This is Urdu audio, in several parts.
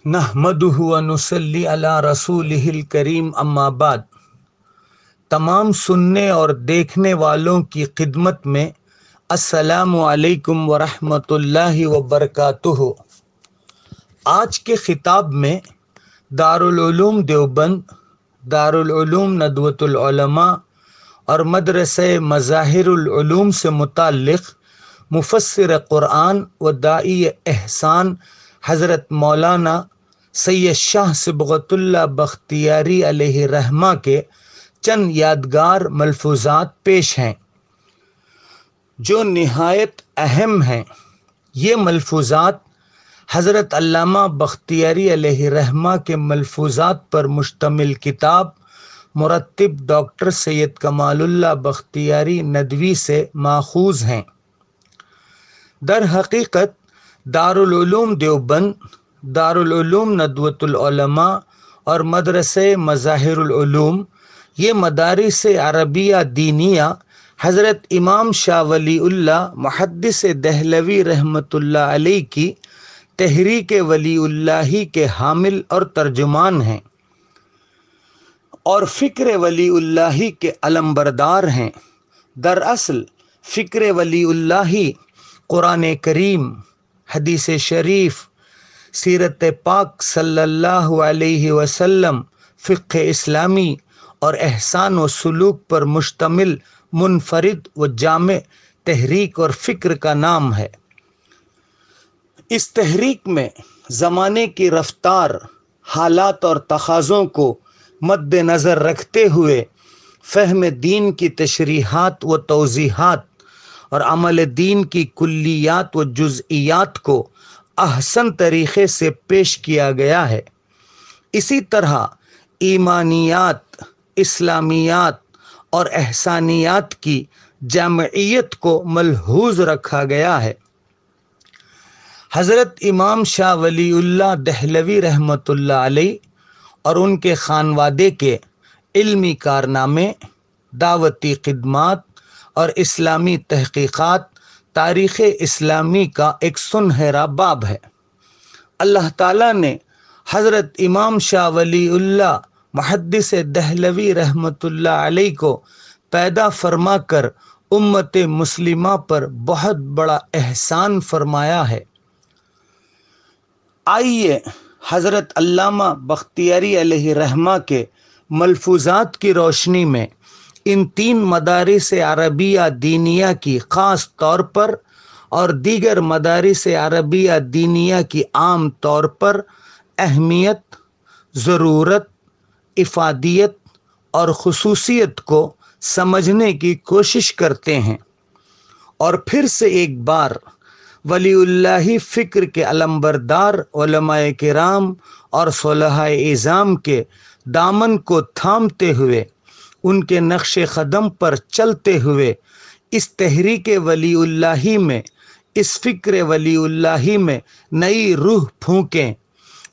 نحمدہ و نصلی علی رسولہ الکریم اما بعد۔ تمام سننے اور دیکھنے والوں کی خدمت میں السلام علیکم ورحمۃ اللہ وبرکاتہ۔ آج کے خطاب میں دارالعلوم دیوبند، دارالعلوم ندوۃ العلماء اور مدرسہ مظاہر العلوم سے متعلق مفسر قرآن و داعی احسان حضرت مولانا سید شاہ صبغت اللہ بختیاری علیہ رحمہ کے چند یادگار ملفوظات پیش ہیں جو نہایت اہم ہیں۔ یہ ملفوظات حضرت علامہ بختیاری علیہ رحمہ کے ملفوظات پر مشتمل کتاب مرتب ڈاکٹر سید کمال اللہ بختیاری ندوی سے ماخوذ ہیں۔ در حقیقت دارالعلوم دیوبند، دارالعلوم ندوۃ العلماء اور مدرسہ مظاہر العلوم یہ مدارس عربیہ دینیہ حضرت امام شاہ ولی اللہ محدث دہلوی رحمۃ اللہ علیہ کی تحریک ولی اللہ کے حامل اور ترجمان ہیں اور فکر ولی اللہ کے علمبردار ہیں۔ دراصل فکر ولی اللہ قرآن کریم، حدیث شریف، سیرت پاک صلی اللہ علیہ وسلم، فقہ اسلامی اور احسان و سلوک پر مشتمل منفرد و جامع تحریک اور فکر کا نام ہے۔ اس تحریک میں زمانے کی رفتار، حالات اور تقاضوں کو مد نظر رکھتے ہوئے فہم دین کی تشریحات و توضیحات اور عمل دین کی کلیات و جزئیات کو احسن طریقے سے پیش کیا گیا ہے۔ اسی طرح ایمانیات، اسلامیات اور احسانیات کی جامعیت کو ملحوظ رکھا گیا ہے۔ حضرت امام شاہ ولی اللہ دہلوی رحمۃ اللہ علیہ اور ان کے خانوادے کے علمی کارنامے، دعوتی خدمات اور اسلامی تحقیقات تاریخ اسلامی کا ایک سنہرا باب ہے۔ اللہ تعالیٰ نے حضرت امام شاہ ولی اللہ محدث دہلوی رحمۃ اللہ علیہ کو پیدا فرما کر امت مسلمہ پر بہت بڑا احسان فرمایا ہے۔ آئیے حضرت علامہ بختیاری علیہ رحمہ کے ملفوظات کی روشنی میں ان تین مدارس عربیہ دینیہ کی خاص طور پر اور دیگر مدارس عربیہ دینیہ کی عام طور پر اہمیت، ضرورت، افادیت اور خصوصیت کو سمجھنے کی کوشش کرتے ہیں، اور پھر سے ایک بار ولی اللہ فکر کے علمبردار علماء کرام اور صلحاء اعظام کے دامن کو تھامتے ہوئے، ان کے نقش قدم پر چلتے ہوئے اس تحریک ولی اللہ میں، اس فکر ولی اللہ میں نئی روح پھونکیں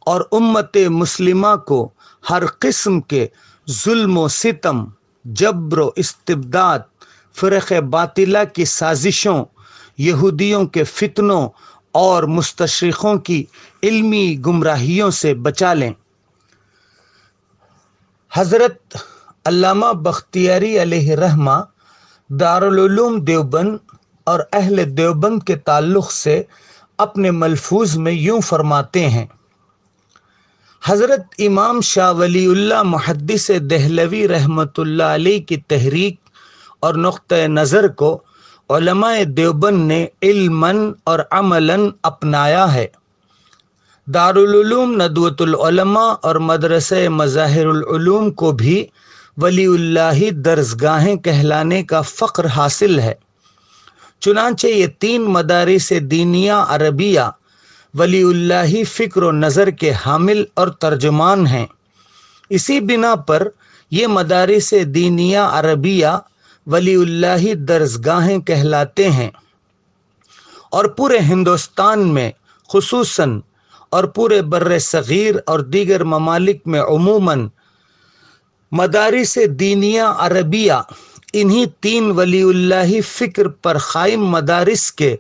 اور امت مسلمہ کو ہر قسم کے ظلم و ستم، جبر و استبداد، فرق باطلہ کی سازشوں، یہودیوں کے فتنوں اور مستشرقوں کی علمی گمراہیوں سے بچا لیں۔ حضرت علامہ بختیاری علیہ رحمہ دارالعلوم دیوبند اور اہل دیوبند کے تعلق سے اپنے ملفوظ میں یوں فرماتے ہیں: حضرت امام شاہ ولی اللہ محدث دہلوی رحمۃ اللہ علیہ کی تحریک اور نقطۂ نظر کو علماء دیوبند نے علماً اور عملاً اپنایا ہے۔ دارالعلوم ندوۃ العلماء اور مدرسہ مظاہر العلوم کو بھی ولی اللہ درسگاہیں کہلانے کا فخر حاصل ہے۔ چنانچہ یہ تین مدارس دینیہ عربیہ ولی اللہ فکر و نظر کے حامل اور ترجمان ہیں۔ اسی بنا پر یہ مدارس دینیہ عربیہ ولی اللہ درسگاہیں کہلاتے ہیں، اور پورے ہندوستان میں خصوصاً اور پورے بر صغیر اور دیگر ممالک میں عموماً مدارس دینیہ عربیہ انہی تین ولی اللہ فکر پر قائم مدارس کے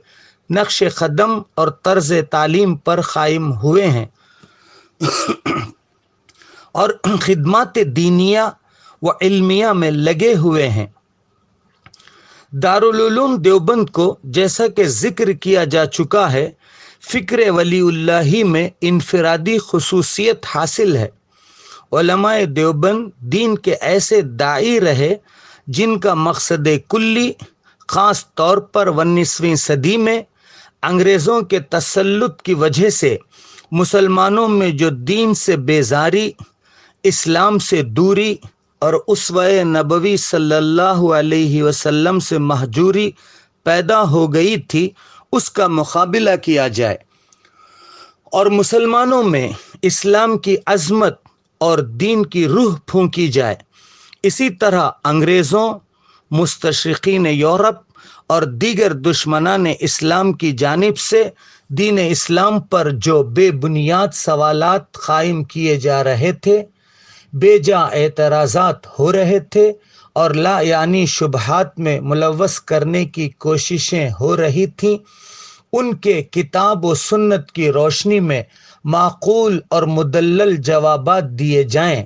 نقش قدم اور طرز تعلیم پر قائم ہوئے ہیں۔ اور خدمات دینیہ و علمیہ میں لگے ہوئے ہیں۔ دارالعلوم دیوبند کو جیسا کہ ذکر کیا جا چکا ہے، فکر ولی اللہ میں انفرادی خصوصیت حاصل ہے۔ علماء دیوبند دین کے ایسے داعی رہے جن کا مقصد کلی خاص طور پر 19ویں صدی میں انگریزوں کے تسلط کی وجہ سے مسلمانوں میں جو دین سے بیزاری، اسلام سے دوری اور اسوہ نبوی صلی اللہ علیہ وسلم سے مہجوری پیدا ہو گئی تھی، اس کا مقابلہ کیا جائے اور مسلمانوں میں اسلام کی عظمت اور دین کی روح پھونکی جائے۔ اسی طرح انگریزوں، مستشرقین یورپ اور دیگر دشمنان اسلام کی جانب سے دین اسلام پر جو بے بنیاد سوالات قائم کیے جا رہے تھے، بے جا اعتراضات ہو رہے تھے اور لا یعنی شبہات میں ملوث کرنے کی کوششیں ہو رہی تھیں، ان کے کتاب و سنت کی روشنی میں معقول اور مدلل جوابات دیے جائیں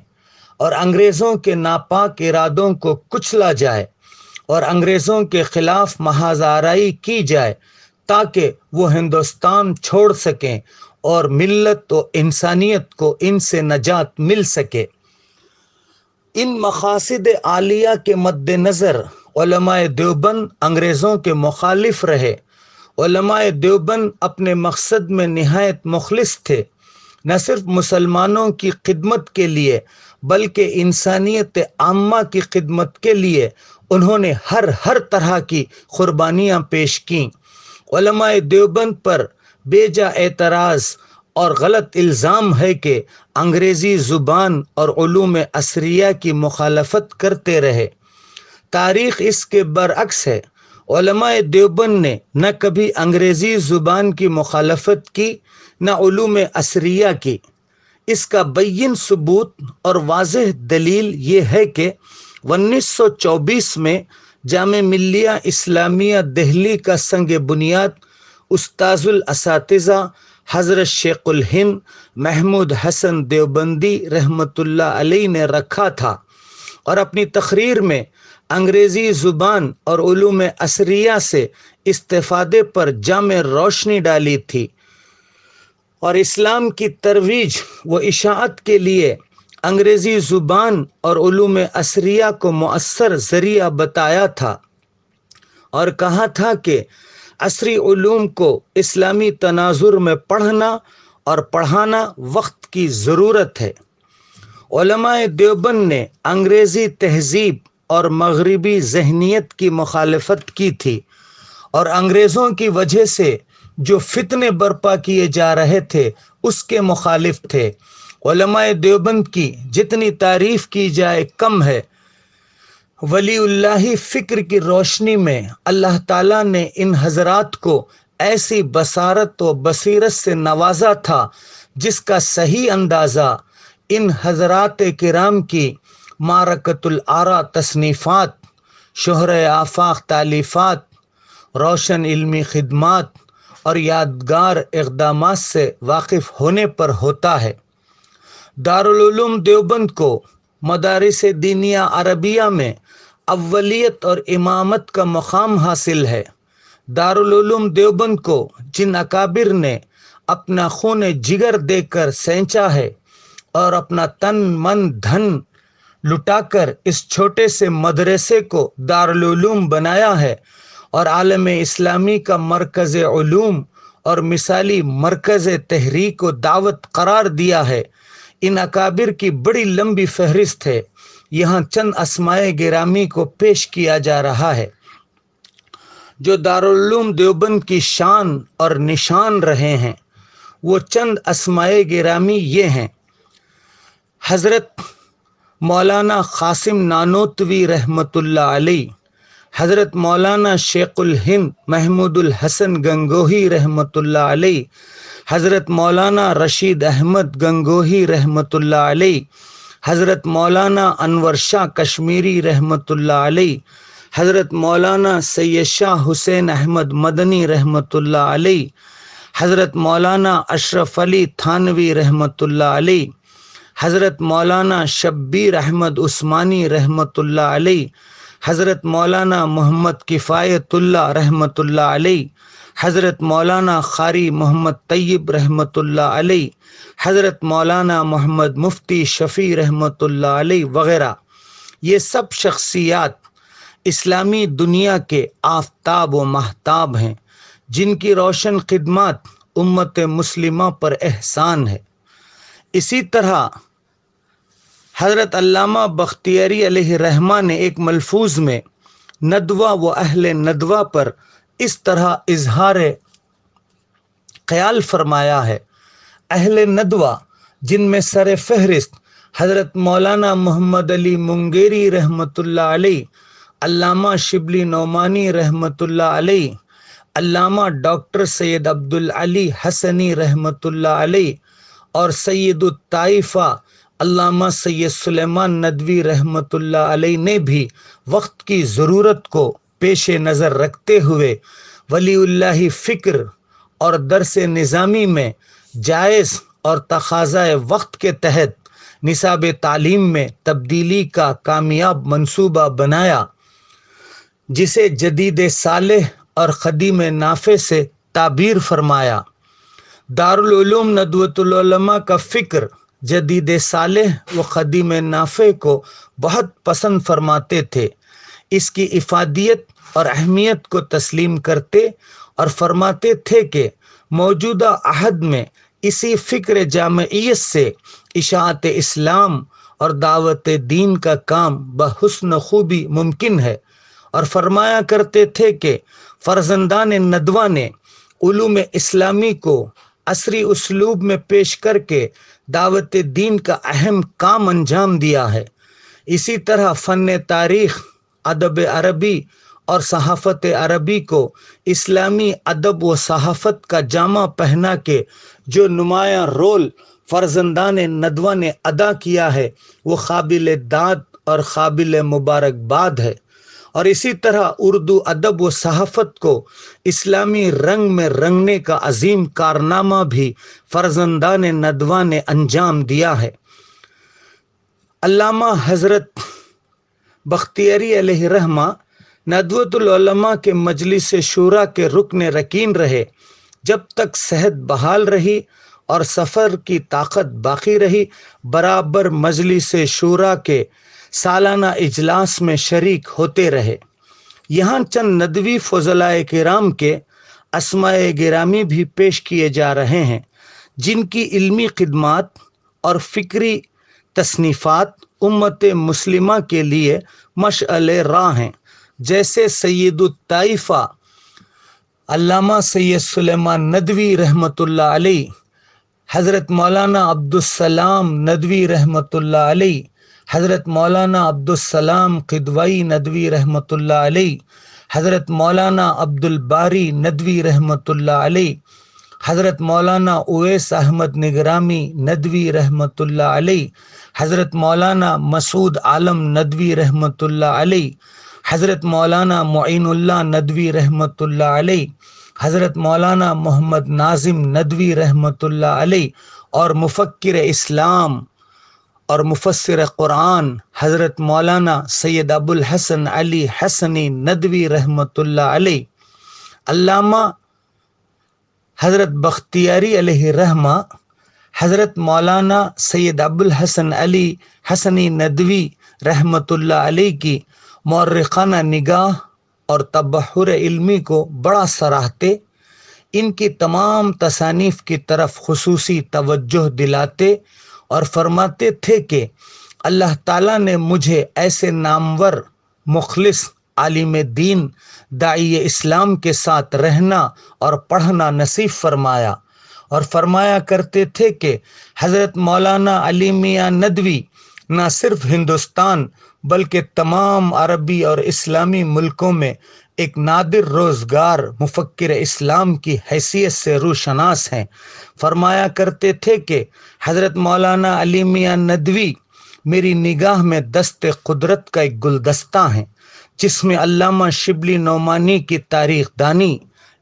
اور انگریزوں کے ناپاک ارادوں کو کچلا جائے اور انگریزوں کے خلاف محاذ آرائی کی جائے تاکہ وہ ہندوستان چھوڑ سکیں اور ملت و انسانیت کو ان سے نجات مل سکے۔ ان مقاصد عالیہ کے مد نظر علماء دیوبند انگریزوں کے مخالف رہے۔ علماء دیوبند اپنے مقصد میں نہایت مخلص تھے، نہ صرف مسلمانوں کی خدمت کے لیے بلکہ انسانیت عامہ کی خدمت کے لیے انہوں نے ہر طرح کی قربانیاں پیش کیں۔ علماء دیوبند پر بے جا اعتراض اور غلط الزام ہے کہ انگریزی زبان اور علوم عصریہ کی مخالفت کرتے رہے۔ تاریخ اس کے برعکس ہے۔ علماء دیوبند نے نہ کبھی انگریزی زبان کی مخالفت کی، نہ علوم عصریہ کی۔ اس کا بین ثبوت اور واضح دلیل یہ ہے کہ 1924 میں جامعہ ملیہ اسلامیہ دہلی کا سنگ بنیاد استاذ الاساتذہ حضرت شیخ الہند محمود حسن دیوبندی رحمۃ اللہ علیہ نے رکھا تھا اور اپنی تقریر میں انگریزی زبان اور علوم عصریہ سے استفادے پر جامع روشنی ڈالی تھی اور اسلام کی ترویج و اشاعت کے لیے انگریزی زبان اور علوم عصریہ کو مؤثر ذریعہ بتایا تھا اور کہا تھا کہ عصری علوم کو اسلامی تناظر میں پڑھنا اور پڑھانا وقت کی ضرورت ہے۔ علماء دیوبند نے انگریزی تہذیب اور مغربی ذہنیت کی مخالفت کی تھی اور انگریزوں کی وجہ سے جو فتنے برپا کیے جا رہے تھے اس کے مخالف تھے۔ علماء دیوبند کی جتنی تعریف کی جائے کم ہے۔ ولی اللہ فکر کی روشنی میں اللہ تعالیٰ نے ان حضرات کو ایسی بصارت و بصیرت سے نوازا تھا جس کا صحیح اندازہ ان حضرات کرام کی معرکۃ الآراء تصنیفات، شہر آفاق تالیفات، روشن علمی خدمات اور یادگار اقدامات سے واقف ہونے پر ہوتا ہے۔ دارالعلوم دیوبند کو مدارس دینیہ عربیہ میں اولیت اور امامت کا مقام حاصل ہے۔ دارالعلوم دیوبند کو جن اکابر نے اپنا خون جگر دے کر سینچا ہے اور اپنا تن من دھن لٹا کر اس چھوٹے سے مدرسے کو دارالعلوم بنایا ہے اور عالم اسلامی کا مرکز علوم اور مثالی مرکز تحریک و دعوت قرار دیا ہے، ان اکابر کی بڑی لمبی فہرست ہے۔ یہاں چند اسمائے گرامی کو پیش کیا جا رہا ہے جو دارالعلوم دیوبند کی شان اور نشان رہے ہیں۔ وہ چند اسمائے گرامی یہ ہیں: حضرت مولانا قاسم نانوتوی رحمۃ اللہ علیہ، حضرت مولانا شیخ الہند محمود الحسن گنگوہی رحمۃ اللہ علیہ، حضرت مولانا رشید احمد گنگوہی رحمۃ اللہ علیہ، حضرت مولانا انور شاہ کشمیری رحمۃ اللہ علیہ، حضرت مولانا سید شاہ حسین احمد مدنی رحمۃ اللہ علیہ، حضرت مولانا اشرف علی تھانوی رحمۃ اللہ علیہ، حضرت مولانا شبیر احمد عثمانی رحمۃ اللہ علیہ، حضرت مولانا محمد کفایت اللہ رحمۃ اللہ علیہ، حضرت مولانا قاری محمد طیب رحمۃ اللہ علیہ، حضرت مولانا محمد مفتی شفیع رحمۃ اللہ علیہ وغیرہ، یہ سب شخصیات اسلامی دنیا کے آفتاب و مہتاب ہیں جن کی روشن خدمات امت مسلمہ پر احسان ہے۔ اسی طرح حضرت علامہ بختیاری علیہ رحمہ نے ایک ملفوظ میں ندوہ و اہل ندوہ پر اس طرح اظہار خیال فرمایا ہے: اہل ندوہ جن میں سر فہرست حضرت مولانا محمد علی منگیری رحمۃ اللہ علیہ، علامہ شبلی نعمانی رحمۃ اللہ علیہ، علامہ ڈاکٹر سید عبدالعلی حسنی رحمۃ اللہ علیہ اور سید الطائفہ علامہ سید سلیمان ندوی رحمۃ اللہ علیہ نے بھی وقت کی ضرورت کو پیش نظر رکھتے ہوئے ولی اللہ فکر اور درس نظامی میں جائز اور تقاضۂ وقت کے تحت نصاب تعلیم میں تبدیلی کا کامیاب منصوبہ بنایا، جسے جدید صالح اور قدیم نافع سے تعبیر فرمایا۔ دارالعلوم ندوۃ العلماء کا فکر جدید صالح و قدیم نافع کو بہت پسند فرماتے تھے، اس کی افادیت اور اہمیت کو تسلیم کرتے اور فرماتے تھے کہ موجودہ عہد میں اسی فکر جامعیت سے اشاعت اسلام اور دعوت دین کا کام بحسن خوبی ممکن ہے، اور فرمایا کرتے تھے کہ فرزندان ندوہ نے علوم اسلامی کو عصری اسلوب میں پیش کر کے دعوت دین کا اہم کام انجام دیا ہے۔ اسی طرح فن تاریخ، ادب عربی اور صحافت عربی کو اسلامی ادب و صحافت کا جامہ پہنا کے جو نمایاں رول فرزندان ندوہ نے ادا کیا ہے وہ قابل داد اور قابل مبارکباد ہے۔ اور اسی طرح اردو ادب و صحافت کو اسلامی رنگ میں رنگنے کا عظیم کارنامہ بھی فرزندان ندوہ نے انجام دیا ہے۔ علامہ حضرت بختیاری علیہ رحمہ ندوۃ العلماء کے مجلس شورا کے رکن رکین رہے، جب تک صحت بحال رہی اور سفر کی طاقت باقی رہی برابر مجلس شورا کے سالانہ اجلاس میں شریک ہوتے رہے۔ یہاں چند ندوی فضلاء کرام کے اسماء گرامی بھی پیش کیے جا رہے ہیں جن کی علمی خدمات اور فکری تصنیفات امت مسلمہ کے لیے مشعل راہ ہیں، جیسے سید الطائفہ علامہ سید سلیمان ندوی رحمۃ اللہ علیہ، حضرت مولانا عبدالسلام ندوی رحمۃ اللہ علیہ، حضرت مولانا عبدالسلام قدوئی ندوی رحمۃ اللہ علیہ، حضرت مولانا عبدالباری ندوی رحمۃ اللہ علیہ، حضرت مولانا اویس احمد نگرامی ندوی رحمۃ اللہ علیہ، حضرت مولانا مسعود عالم ندوی رحمۃ اللہ علیہ، حضرت مولانا معین اللہ ندوی رحمۃ اللہ علیہ، حضرت مولانا محمد ناظم ندوی رحمۃ اللہ علیہ، اور مفکر اسلام اور مفسر قرآن حضرت مولانا سید ابو الحسن علی حسنی ندوی رحمۃ اللہ علیہ۔ علامہ حضرت بختیاری علیہ رحمہ حضرت مولانا سید ابو الحسن علی حسنی ندوی رحمۃ اللہ علیہ کی مورخانہ نگاہ اور تبحر علمی کو بڑا سراہتے، ان کی تمام تصانیف کی طرف خصوصی توجہ دلاتے اور فرماتے تھے کہ اللہ تعالیٰ نے مجھے ایسے نامور مخلص عالم دین داعی اسلام کے ساتھ رہنا اور پڑھنا نصیب فرمایا، اور فرمایا کرتے تھے کہ حضرت مولانا علی میاں ندوی نہ صرف ہندوستان بلکہ تمام عربی اور اسلامی ملکوں میں ایک نادر روزگار مفکر اسلام کی حیثیت سے روشناس ہیں۔ فرمایا کرتے تھے کہ حضرت مولانا علی میاں ندوی میری نگاہ میں دست قدرت کا ایک گلدستہ ہیں، جس میں علامہ شبلی نعمانی کی تاریخ دانی،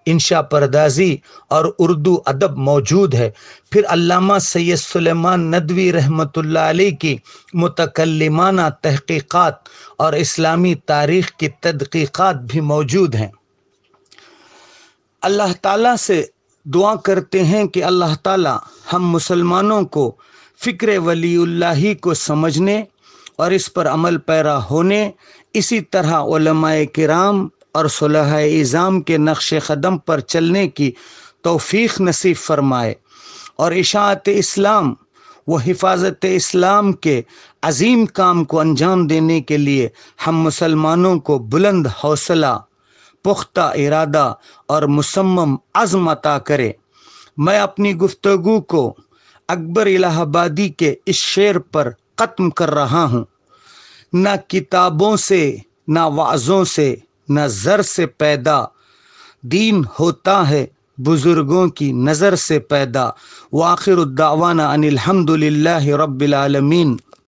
انشا پردازی اور اردو ادب موجود ہے۔ پھر علامہ سید سلیمان ندوی رحمۃ اللہ علیہ کی متکلمانہ تحقیقات اور اسلامی تاریخ کی تدقیقات بھی موجود ہیں۔ اللہ تعالیٰ سے دعا کرتے ہیں کہ اللہ تعالیٰ ہم مسلمانوں کو فکر ولی اللہ کو سمجھنے اور اس پر عمل پیرا ہونے، اسی طرح علماء کرام اور صلحاء اعظام کے نقش قدم پر چلنے کی توفیق نصیب فرمائے، اور اشاعت اسلام و حفاظت اسلام کے عظیم کام کو انجام دینے کے لیے ہم مسلمانوں کو بلند حوصلہ، پختہ ارادہ اور مصمم عزم عطا کرے۔ میں اپنی گفتگو کو اکبر الہ آبادی کے اس شعر پر ختم کر رہا ہوں: نہ کتابوں سے، نہ وعظوں سے، نہ زر سے پیدا، دین ہوتا ہے بزرگوں کی نظر سے پیدا۔ وآخر الدعوانا ان الحمد للہ رب العالمین۔